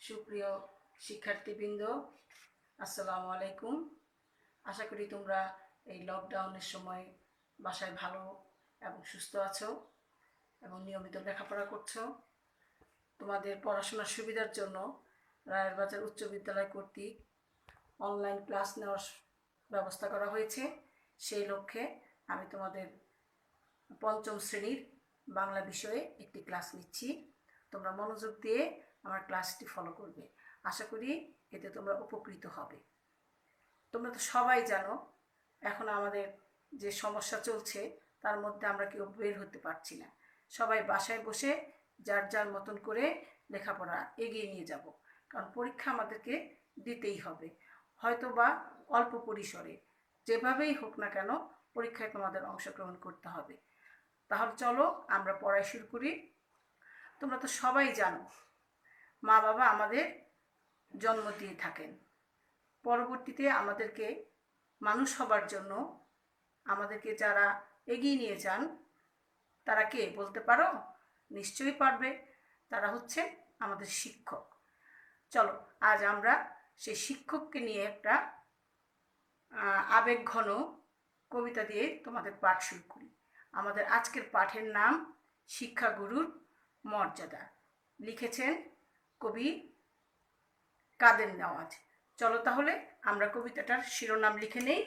সুপ্রিয় শিক্ষার্থীবৃন্দ, আসসালামু আলাইকুম। আশা করি তোমরা এই লকডাউনের সময় বাসায় ভালো এবং সুস্থ আছো এবং নিয়মিত লেখাপড়া করছো। তোমাদের পড়াশোনার সুবিধার জন্য রায়েরবাজার উচ্চ বিদ্যালয় কর্তৃক অনলাইন ক্লাস নেওয়ার ব্যবস্থা করা হয়েছে। সেই লক্ষ্যে আমি তোমাদের পঞ্চম শ্রেণীর বাংলা বিষয়ে একটি ক্লাস নিচ্ছি। তোমরা মনোযোগ দিয়ে আমার ক্লাসটি ফলো করবে। আশা করি এতে তোমরা উপকৃত হবে। তোমরা তো সবাই জানো এখন আমাদের যে সমস্যা চলছে তার মধ্যে আমরা কেউ বের হতে পারছি না। সবাই বাসায় বসে যার যার মতন করে লেখাপড়া এগিয়ে নিয়ে যাব, কারণ পরীক্ষা আমাদেরকে দিতেই হবে। হয়তো বা অল্প পরিসরে যেভাবেই হোক না কেন পরীক্ষায় তোমাদের অংশগ্রহণ করতে হবে। তাহলে চলো আমরা পড়াই শুরু করি। তোমরা তো সবাই জানো মা বাবা আমাদের জন্ম দিয়ে থাকেন, পরবর্তীতে আমাদেরকে মানুষ হবার জন্য আমাদেরকে যারা এগিয়ে নিয়ে যান তারা কে বলতে পারো? নিশ্চয়ই পারবে। তারা হচ্ছে আমাদের শিক্ষক। চলো আজ আমরা সেই শিক্ষককে নিয়ে একটা আবেগঘন কবিতা দিয়ে তোমাদের পাঠ শুরু করি। আমাদের আজকের পাঠের নাম শিক্ষাগুরুর মর্যাদা। লিখেছেন কবি কাদের নেওয়াজ। চলো তাহলে আমরা কবিতাটার শিরোনাম লিখে নেই।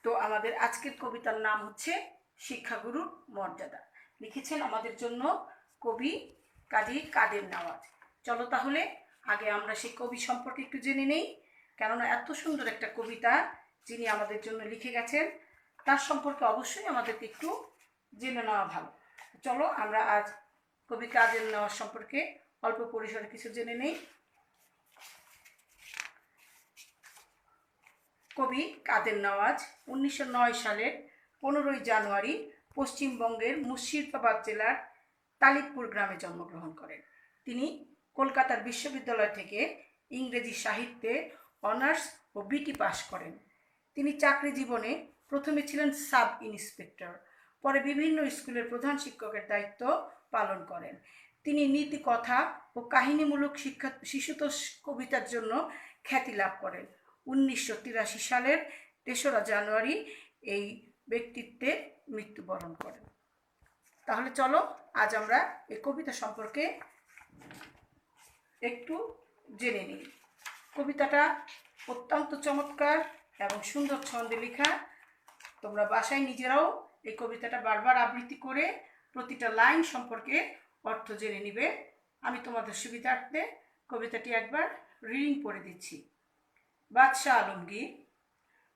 তো আমাদের আজকের কবিতার নাম হচ্ছে শিক্ষাগুরুর মর্যাদা। লিখেছেন আমাদের জন্য কবি কাজী কাদের নেওয়াজ। চলো তাহলে আগে আমরা সেই কবি সম্পর্কে একটু জেনে নেই, কেননা এত সুন্দর একটা কবিতা যিনি আমাদের জন্য লিখে গেছেন তার সম্পর্কে অবশ্যই আমাদেরকে একটু জেনে নেওয়া ভালো। চলো আমরা আজ কবি কাদের নেওয়াজ সম্পর্কে অল্প পরিসরে কিছু জেনে নেই। কবি কাদের নেওয়াজ 1909 সালের 15 জানুয়ারি পশ্চিমবঙ্গের মুর্শিদাবাদ জেলার তালিবপুর গ্রামে জন্মগ্রহণ করেন। তিনি কলকাতার বিশ্ববিদ্যালয় থেকে ইংরেজি সাহিত্যে অনার্স ও বিটি পাশ করেন। তিনি চাকরি জীবনে প্রথমে ছিলেন সাব ইন্সপেক্টর, পরে বিভিন্ন স্কুলের প্রধান শিক্ষকের দায়িত্ব পালন করেন। তিনি নীতি কথা ও কাহিনীমূলক শিশুতোষ কবিতার জন্য খ্যাতি লাভ করেন। 1983 সালের 3রা জানুয়ারি এই ব্যক্তিত্বে মৃত্যুবরণ করেন। তাহলে চলো আজ আমরা এই কবিতা সম্পর্কে একটু জেনে নিই। কবিতাটা অত্যন্ত চমৎকার এবং সুন্দর ছন্দে লেখা। তোমরা বাসায় নিজেরাও এই কবিতাটা বারবার আবৃত্তি করে প্রতিটা লাইন সম্পর্কে অর্থ জেনে নিবে। আমি তোমাদের সুবিধার্থে কবিতাটি একবার রিডিং পড়ে দিচ্ছি। বাদশাহ আলমগীর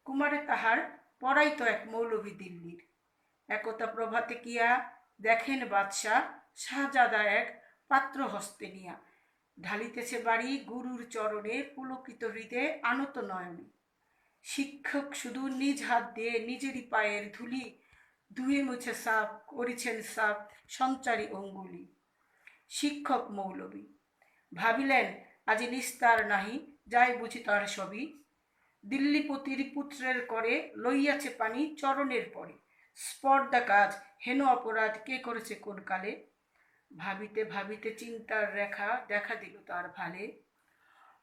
কুমারে তাহার পড়াইতো এক মৌলভী দিল্লির, একতা প্রভাতে কিয়া দেখেন বাদশাহ শাহজাদা এক পাত্র হস্তে নিয়া, ঢালিতেছে বাড়ি গুরুর চরণে পুলকিত হৃদয়ে আনত নয়নে। শিক্ষক শুধু নিজ হাত দিয়ে নিজেরই পায়ের ধুলি ধুয়ে মুছে সাফ করেছেন সাফ সঞ্চারী অঙ্গুলি। শিক্ষক মৌলভী ভাবিলেন আজি নিস্তার নাহি, যাই বুঝি তার সবই, দিল্লিপতির পুত্রের করে লইয়াছে পানি চরণের পরে, স্পর্ধা কাজ হেন অপরাধ কে করেছে কোন কালে, ভাবিতে ভাবিতে চিন্তার রেখা দেখা দিল তার ভালে।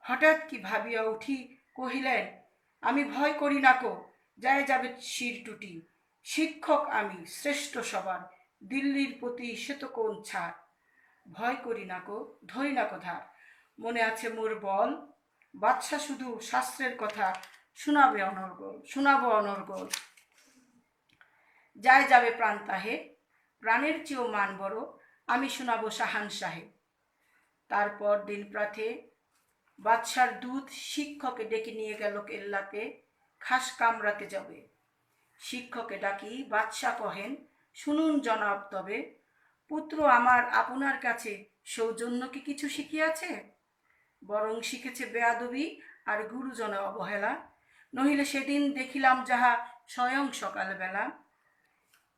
হঠাৎ কি ভাবিয়া উঠি কহিলেন আমি ভয় করি নাকো, যায় যাবে শির টুটি, শিক্ষক আমি শ্রেষ্ঠ সবার, দিল্লির প্রতি সে তো কোন ছাড়, ভয় করি নাকো ধরি নাকো ধার, মনে আছে মোর বল, বাদশা শুধু শাস্ত্রের কথা শোনাবো অনর্গল, যায় যাবে প্রাণ তাহে, প্রাণের চেয়েও মান বড়, আমি শোনাবো শাহান সাহেব। তারপর দিন প্রাতে বাদশার দূত শিক্ষকে ডেকে নিয়ে গেল কেল্লাতে, খাস কামরাতে যাবে। শিক্ষকে ডাকি বাদশা কহেন, শুনুন জনাব তবে, পুত্র আমার আপনার কাছে সৌজন্য কি কিছু শিখিয়াছে? বরং শিখেছে বেয়াদবি আর গুরুজনে অবহেলা। নহিলে সেদিন দেখিলাম যাহা স্বয়ং সকালবেলা।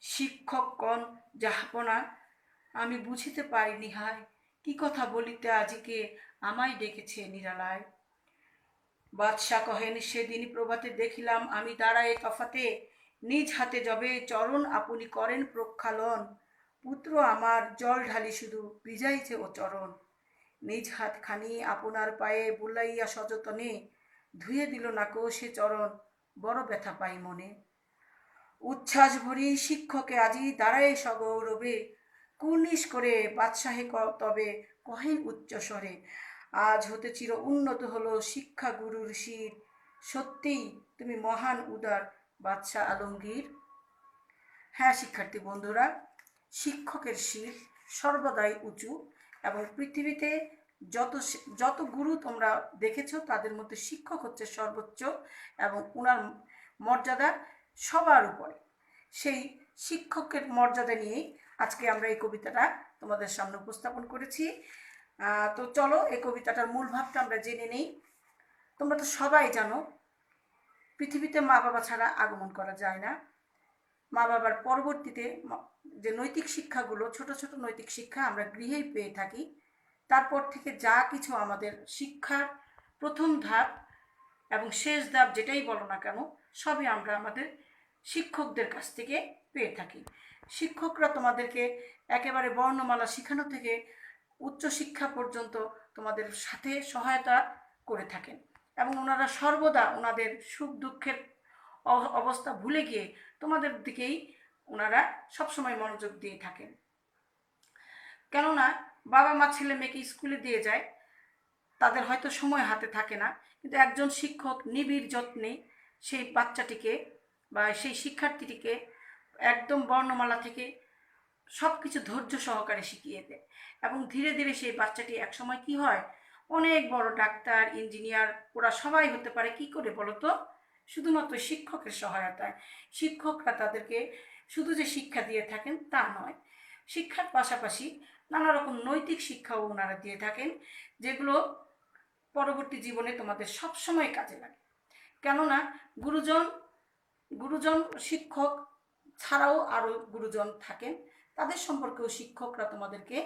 শিক্ষকগণ যাহাপনা আমি বুঝিতে পারিনি হায়, কি কথা বলিতে আজিকে আমায় ডেকেছে নিরালায়। বাদশা কহেন, সেদিন প্রভাতে দেখিলাম আমি দাঁড়ায়ে তফাতে, নিজ হাতে যবে চরণ আপনি করেন প্রক্ষালন। পুত্র আমার জল ঢালি শুধু ভিজাইছে ও চরণ, নিজ হাতখানি আপনার পায়ে বুলাইয়া সযতনে, ধুয়ে দিল না কো সে চরণ, বড় ব্যথা পাই মনে। উচ্ছ্বাস ভরি শিক্ষকে আজি দাঁড়ায় সগৌরবে, কুর্নিশ করে বাদশাহে তবে কহেন উচ্চ স্বরে, আজ হতে চির উন্নত হলো শিক্ষা গুরুর শির, সত্যিই তুমি মহান উদার বাদশা আলমগীর। হ্যাঁ শিক্ষার্থী বন্ধুরা, শিক্ষকের শির সর্বদাই উঁচু, এবং পৃথিবীতে যত গুরু তোমরা দেখেছো তাদের মধ্যে শিক্ষক হচ্ছে সর্বোচ্চ, এবং ওনার মর্যাদা সবার উপরে। সেই শিক্ষকের মর্যাদা নিয়েই আজকে আমরা এই কবিতাটা তোমাদের সামনে উপস্থাপন করেছি। তো চলো এই কবিতাটার মূল ভাবটা আমরা জেনে নেই। তোমরা তো সবাই জানো পৃথিবীতে মা বাবা ছাড়া আগমন করা যায় না। মা বাবার পরবর্তীতে যে নৈতিক শিক্ষাগুলো, ছোট ছোট নৈতিক শিক্ষা আমরা গৃহেই পেয়ে থাকি। তারপর থেকে যা কিছু আমাদের শিক্ষার প্রথম ধাপ এবং শেষ ধাপ যেটাই বলো না কেন, সবই আমরা আমাদের শিক্ষকদের কাছ থেকে পেয়ে থাকি। শিক্ষকরা তোমাদেরকে একেবারে বর্ণমালা শেখানো থেকে উচ্চশিক্ষা পর্যন্ত তোমাদের সাথে সহায়তা করে থাকেন, এবং ওনারা সর্বদা ওনাদের সুখ দুঃখের অবস্থা ভুলে গিয়ে তোমাদের দিকেই ওনারা সবসময় মনোযোগ দিয়ে থাকেন। কেননা বাবা মা ছেলে মেয়েকে স্কুলে দিয়ে যায়, তাদের হয়তো সময় হাতে থাকে না, কিন্তু একজন শিক্ষক নিবিড় যত্নে সেই বাচ্চাটিকে বা সেই শিক্ষার্থীটিকে একদম বর্ণমালা থেকে সব কিছু ধৈর্য সহকারে শিখিয়ে দেয়, এবং ধীরে ধীরে সেই বাচ্চাটি একসময় কি হয়, অনেক বড় ডাক্তার, ইঞ্জিনিয়ার, ওরা সবাই হতে পারে। কি করে বলো তো? শুধুমাত্র শিক্ষকের সহায়তায়। শিক্ষকরা তাদেরকে শুধু যে শিক্ষা দিয়ে থাকেন তা নয়, শিক্ষার পাশাপাশি নানা রকম নৈতিক শিক্ষাও ওনারা দিয়ে থাকেন, যেগুলো পরবর্তী জীবনে তোমাদের সবসময় কাজে লাগে। কেননা গুরুজন শিক্ষক ছাড়াও আরও গুরুজন থাকেন, তাদের সম্পর্কেও শিক্ষকরা তোমাদেরকে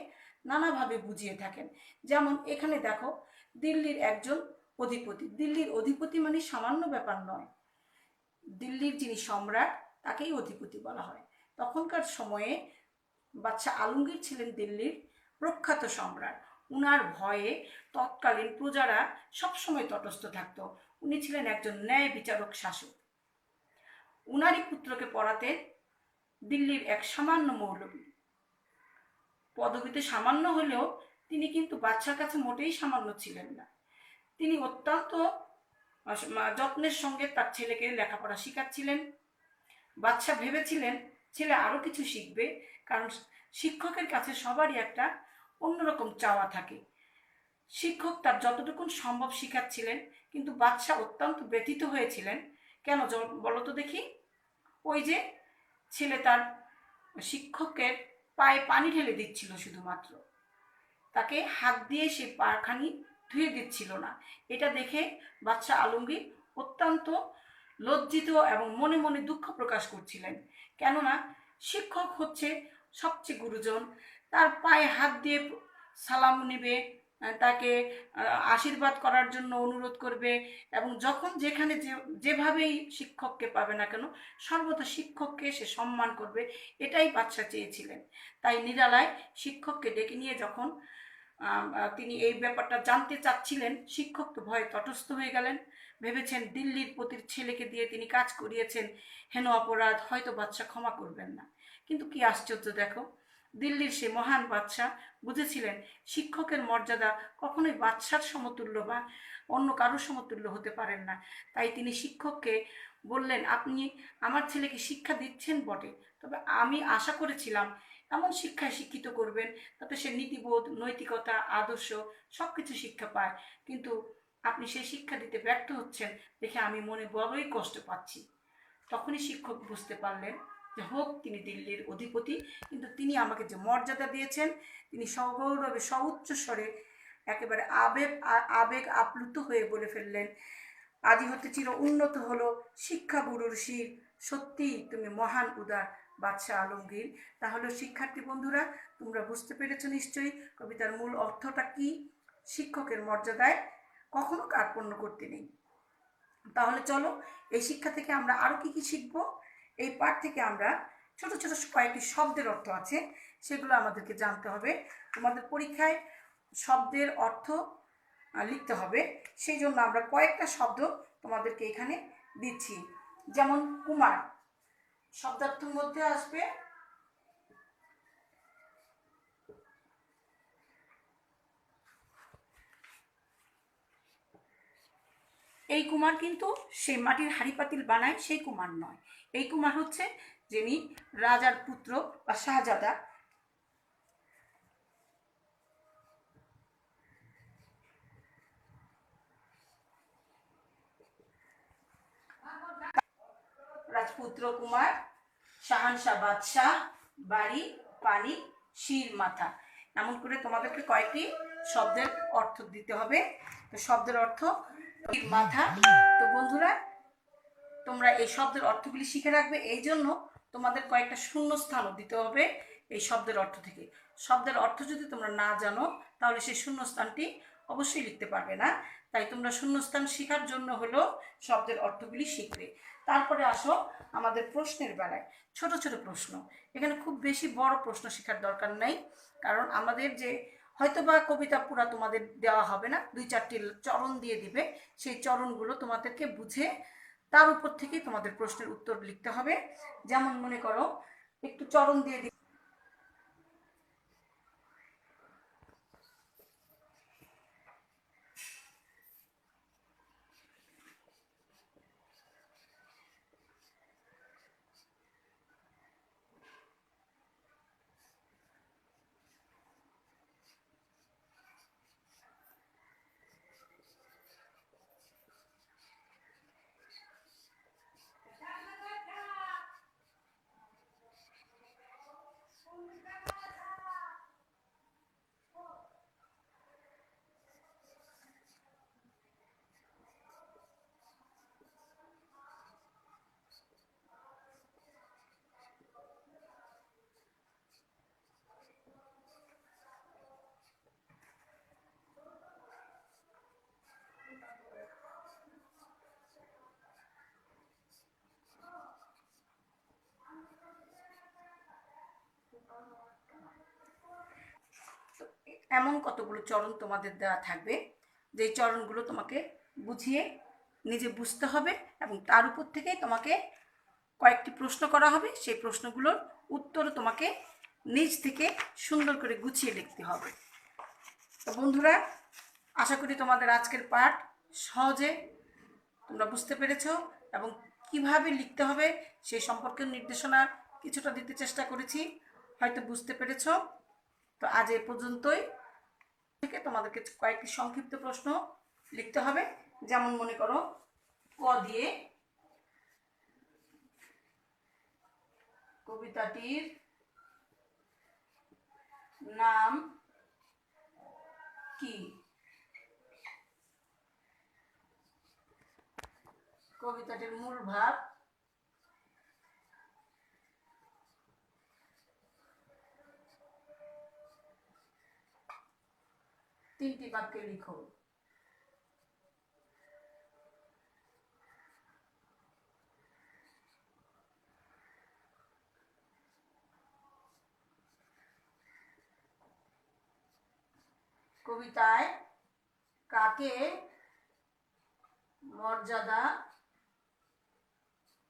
নানাভাবে বুঝিয়ে থাকেন। যেমন এখানে দেখো, দিল্লির একজন অধিপতি। দিল্লির অধিপতি মানে সামান্য ব্যাপার নয়, দিল্লির যিনি সম্রাট তাকেই অধিপতি বলা হয়। তখনকার সময়ে বাদশা আলমগীর ছিলেন দিল্লির প্রখ্যাত সম্রাট। উনার ভয়ে তৎকালীন প্রজারা সবসময় তটস্থ থাকতো। উনি ছিলেন একজন ন্যায় বিচারক শাসক। উনারই পুত্রকে পড়াতেন দিল্লির এক সামান্য মৌলবী। পদবীতে সামান্য হলেও তিনি কিন্তু বাদশার কাছে মোটেই সামান্য ছিলেন না। তিনি অত্যন্ত যত্নের সঙ্গে তার ছেলেকে লেখাপড়া শেখাচ্ছিলেন। বাদশা ভেবেছিলেন ছেলে আরও কিছু শিখবে, কারণ শিক্ষকের কাছে সবারই একটা অন্যরকম চাওয়া থাকে। শিক্ষক তার যতটুকু সম্ভব শিখাচ্ছিলেন, কিন্তু বাদশা অত্যন্ত ব্যথিত হয়েছিলেন। কেন বলো তো দেখি? ওই যে ছেলে তার শিক্ষকের পায়ে পানি ঢেলে দিচ্ছিল, শুধুমাত্র তাকে হাত দিয়ে সে পাখানি ধুয়ে দিচ্ছিল না। এটা দেখে বাদশা আলমগীর অত্যন্ত লজ্জিত এবং মনে মনে দুঃখ প্রকাশ করছিলেন। কেননা শিক্ষক হচ্ছে সবচেয়ে গুরুজন, তার পায়ে হাত দিয়ে সালাম নেবে, তাকে আশীর্বাদ করার জন্য অনুরোধ করবে, এবং যখন যেখানে যেভাবেই শিক্ষককে পাবে না কেন সর্বদা শিক্ষককে সে সম্মান করবে, এটাই বাদশা চেয়েছিলেন। তাই নিরালায় শিক্ষককে ডেকে নিয়ে যখন তিনি এই ব্যাপারটা জানতে চাচ্ছিলেন, শিক্ষক তো ভয়ে তটস্থ হয়ে গেলেন। ভেবেছেন দিল্লির পতির ছেলেকে দিয়ে তিনি কাজ করিয়েছেন, হেন অপরাধ, হয়তো বাদশা ক্ষমা করবেন না। কিন্তু কি আশ্চর্য দেখো, দিল্লির সে মহান বাদশাহ বুঝেছিলেন শিক্ষকের মর্যাদা কখনোই বাদশার সমতুল্য বা অন্য কারোর সমতুল্য হতে পারেন না। তাই তিনি শিক্ষককে বললেন, আপনি আমার ছেলেকে শিক্ষা দিচ্ছেন বটে, তবে আমি আশা করেছিলাম এমন শিক্ষায় শিক্ষিত করবেন তাতে সে নীতিবোধ, নৈতিকতা, আদর্শ সব কিছু শিক্ষা পায়। কিন্তু আপনি সেই শিক্ষা দিতে ব্যর্থ হচ্ছেন দেখে আমি মনে বড়ই কষ্ট পাচ্ছি। তখনই শিক্ষক বুঝতে পারলেন যে হোক তিনি দিল্লির অধিপতি, কিন্তু তিনি আমাকে যে মর্যাদা দিয়েছেন, তিনি সগৌরবে সউচ্চ স্বরে একেবারে আবেগ আপ্লুত হয়ে বলে ফেললেন, আদি হতে চির উন্নত হলো শিক্ষা গুরুর শির, সত্যিই তুমি মহান উদার বাদশাহ আলমগীর। তাহলে শিক্ষার্থী বন্ধুরা, তোমরা বুঝতে পেরেছো নিশ্চয়ই কবিতার মূল অর্থটা কি। শিক্ষকের মর্যাদায় কখনো কার্পণ্য করতে নেই। তাহলে চলো এই শিক্ষা থেকে আমরা আরো কি কি শিখব। এই পাঠ থেকে আমরা ছোট ছোট কয়েকটি শব্দের অর্থ আছে, সেগুলো আমাদেরকে জানতে হবে। তোমাদের পরীক্ষায় শব্দের অর্থ লিখতে হবে, সেই জন্য আমরা কয়েকটা শব্দ তোমাদেরকে এখানে দিচ্ছি। যেমন কুমার, শব্দার্থের মধ্যে আসবে এই কুমার কিন্তু সে মাটির হাঁড়ি পাতিল বানায় সেই কুমার নয়। এই কুমার হচ্ছে যিনি রাজার পুত্র বা শাহজাদা। রাজপুত্র কুমার, শাহানশাহ বাদশাহ, বাড়ি, পানি, শির, মাথা। এমন করে তোমাদেরকে কয়েকটি শব্দের অর্থ দিতে হবে। তো শব্দের অর্থ মাথা। তো বন্ধুরা, তোমরা এই শব্দের অর্থগুলি শিখে রাখবে, এই জন্য তোমাদের কয়েকটা শূন্যস্থানও দিতে হবে এই শব্দের অর্থ থেকে। শব্দের অর্থ যদি তোমরা না জানো তাহলে সেই শূন্যস্থানটি অবশ্যই লিখতে পারবে না। তাই তোমরা শূন্যস্থান শেখার জন্য হলো শব্দের অর্থগুলি শিখবে। তারপরে আসো আমাদের প্রশ্নের বেলায়। ছোট ছোট প্রশ্ন, এখানে খুব বেশি বড় প্রশ্ন শেখার দরকার নাই, কারণ আমাদের যে হয়তোবা কবিতা পুরা তোমাদের দেওয়া হবে না, 2-4টি চরণ দিয়ে দিবে, সেই চরণগুলো তোমাদেরকে বুঝে তার উপর থেকেই তোমাদের প্রশ্নের উত্তর লিখতে হবে। যেমন মনে করো একটু চরণ দিয়ে এমন কতগুলো চরণ তোমাদের দেওয়া থাকবে, যেই চরণগুলো তোমাকে বুঝিয়ে নিজে বুঝতে হবে এবং তার উপর থেকেই তোমাকে কয়েকটি প্রশ্ন করা হবে। সেই প্রশ্নগুলোর উত্তর তোমাকে নিজ থেকে সুন্দর করে গুছিয়ে লিখতে হবে। তো বন্ধুরা, আশা করি তোমাদের আজকের পাঠ সহজে তোমরা বুঝতে পেরেছো এবং কিভাবে লিখতে হবে সেই সম্পর্কে নির্দেশনা কিছুটা দিতে চেষ্টা করেছি, হয়তো বুঝতে পেরেছো। তো আজ এ পর্যন্তই। থেকে তোমাদেরকে কয়েকটি সংক্ষিপ্ত প্রশ্ন লিখতে হবে। যেমন মনে করো ক দিয়ে কবিতাটির নাম কি, কবিতাটির মূল ভাব, তিনটি বাক্যে লিখো। কবিতায় কাকে মর্যাদা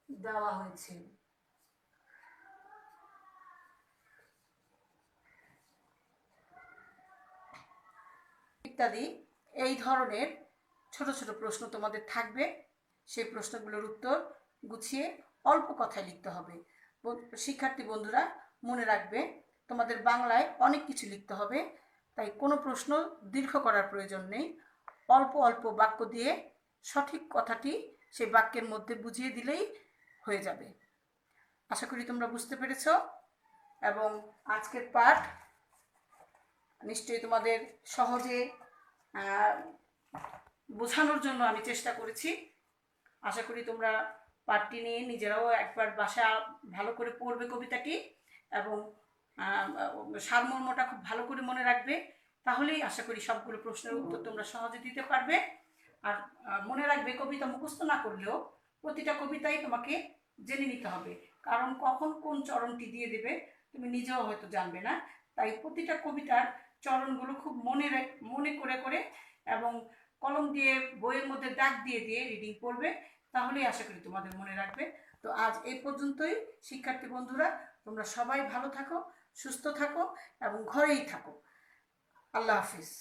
দেওয়া হয়েছে। ইত্যাদি এই ধরনের ছোট ছোট প্রশ্ন তোমাদের থাকবে। সেই প্রশ্নগুলোর উত্তর গুছিয়ে অল্প কথায় লিখতে হবে। শিক্ষার্থী বন্ধুরা, মনে রাখবে তোমাদের বাংলায় অনেক কিছু লিখতে হবে, তাই কোনো প্রশ্ন দীর্ঘ করার প্রয়োজন নেই। অল্প অল্প বাক্য দিয়ে সঠিক কথাটি সেই বাক্যের মধ্যে বুঝিয়ে দিলেই হয়ে যাবে। আশা করি তোমরা বুঝতে পেরেছ। এবং আজকের পাঠ নিশ্চয়ই তোমাদের সহজে বোঝানোর জন্য আমি চেষ্টা করেছি। আশা করি তোমরা পাঠটি নিয়ে নিজেরাও একবার বাসায় ভালো করে পড়বে কবিতাটি এবং সারমর্মটা খুব ভালো করে মনে রাখবে। তাহলেই আশা করি সবগুলো প্রশ্নের উত্তর তোমরা সহজে দিতে পারবে। আর মনে রাখবে, কবিতা মুখস্থ না করলেও প্রতিটা কবিতাই তোমাকে জেনে নিতে হবে, কারণ কখন কোন চরণটি দিয়ে দেবে তুমি নিজেও হয়তো জানবে না। তাই প্রতিটা কবিতার চরণগুলো খুব মনে করে করে এবং কলম দিয়ে বইয়ের মধ্যে দাগ দিয়ে দিয়ে রিডিং পড়বে, তাহলেই আশা করি তোমাদের মনে রাখবে। তো আজ এই পর্যন্তই শিক্ষার্থী বন্ধুরা, তোমরা সবাই ভালো থাকো, সুস্থ থাকো এবং ঘরেই থাকো। আল্লাহ হাফিজ।